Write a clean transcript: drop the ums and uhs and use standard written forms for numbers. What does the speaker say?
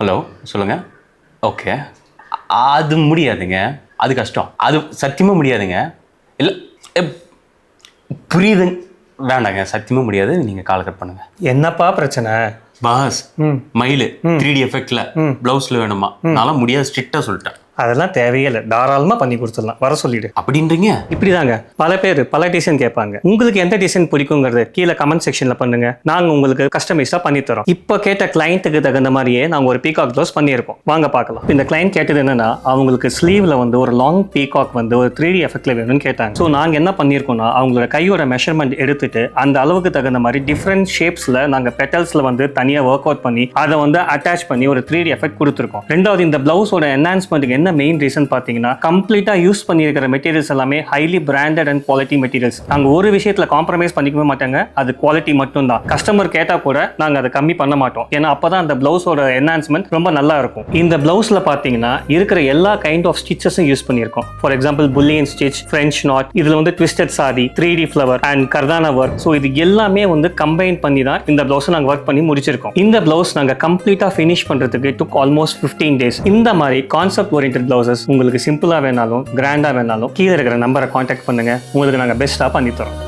Hello சொல்லுங்க. Okay. அது முடியாதுங்க, அது கஷ்டம், அது சத்தியமா முடியாதுங்க. இல்லை புரியுது, வேண்டாங்க சத்தியமா முடியாது. நீங்க கால் கட் பண்ணுங்க. என்னப்பா பிரச்சனை? பாஸ் மயிலு 3D எஃபெக்ட்ல பிளவுஸ்ல வேணுமா? நான்லாம் முடியாது, ஸ்ட்ரிக்டா சொல்லிட்டேன். அதெல்லாம் தேவையே இல்லை, தாராளமாக பண்ணி கொடுத்துடலாம். வர சொல்லிடு. அப்படின்றீங்க? இப்படிதாங்க பல பேர் பல டிசைன் கேட்பாங்க. உங்களுக்கு எந்த டிசைன் பிடிக்குங்கிறது கீழே கமெண்ட் செக்ஷன்ல பண்ணுங்க. நாங்கள் உங்களுக்கு கஸ்டமைஸாக பண்ணி தரோம். இப்போ கேட்ட கிளைண்ட்டுக்கு தகுந்த மாதிரியே நாங்கள் ஒரு பீகாக் ப்ளவுஸ் பண்ணியிருக்கோம். வாங்க பார்க்கலாம். இந்த கிளைண்ட் கேட்டது என்னன்னா, அவங்களுக்கு ஸ்லீவ்ல வந்து ஒரு லாங் பீகாக் வந்து ஒரு 3D எஃபெக்ட்ல வேணும்னு கேட்டாங்க. ஸோ நாங்கள் என்ன பண்ணியிருக்கோம்னா, அவங்களோட கையோட மெஷர்மெண்ட் எடுத்துட்டு அந்த அளவுக்கு தகுந்த மாதிரி டிஃப்ரெண்ட் ஷேப்ஸ்ல நாங்கள் பெட்டல்ஸ்ல வந்து தனியாக ஒர்க் அவுட் பண்ணி அதை வந்து அட்டாச் பண்ணி ஒரு 3D எஃபெக்ட் கொடுத்துருக்கோம். ரெண்டாவது, இந்த பிளவுஸோட என்ஹான்ஸ்மெண்ட்டுக்கு என்ன மெயின் ரீசன் பார்த்தீங்கன்னா, கம்ப்ளீட்டா யூஸ் பண்ணியிருக்கிற மெட்டீரியல்ஸ் எல்லாமே highly branded and quality materials. நாங்க ஒரு விஷயத்துல காம்ப்ரமைஸ் பண்ணிக்கவே மாட்டாங்க, அது குவாலிட்டி மட்டும் தான். கஸ்டமர் கேட்டா கூட நாங்க அதை கம்மி பண்ண மாட்டோம். ஏன்னா அப்பதான் அந்த பிளவுஸோட என்ஹான்ஸ்மெண்ட் ரொம்ப நல்லா இருக்கும். இந்த பிளவுஸ்ல பாத்தீங்கன்னா இருக்கிற எல்லா கைண்ட் ஆஃப் ஸ்டிச்சஸும் யூஸ் பண்ணியிருக்கோம். For example bullion stitch, French knot, இதுல வந்து twisted sorry, 3D flower and கர்தானா ஒர்க். ஸோ இது எல்லாமே வந்து கம்பைன் பண்ணி தான் இந்த பிளவுஸ் நாங்க ஒர்க் பண்ணி முடிச்சிருக்கோம். இந்த பிளவுஸ் நாங்க கம்ப்ளீட்டா ஃபினிஷ் பண்றதுக்கு took almost 15 days. இந்த மாதிரி கான்செப்ட் ஓரியன்டட் பிளவுசஸ் உங்களுக்கு சிம்பிளா வேணாலும் கிராண்டா வேணாலும் கீழே இருக்கிற நம்பரை கான்டாக்ட் பண்ணுங்க. உங்களுக்கு நாங்கள் பெஸ்ட்டாக பண்ணி தரோம்.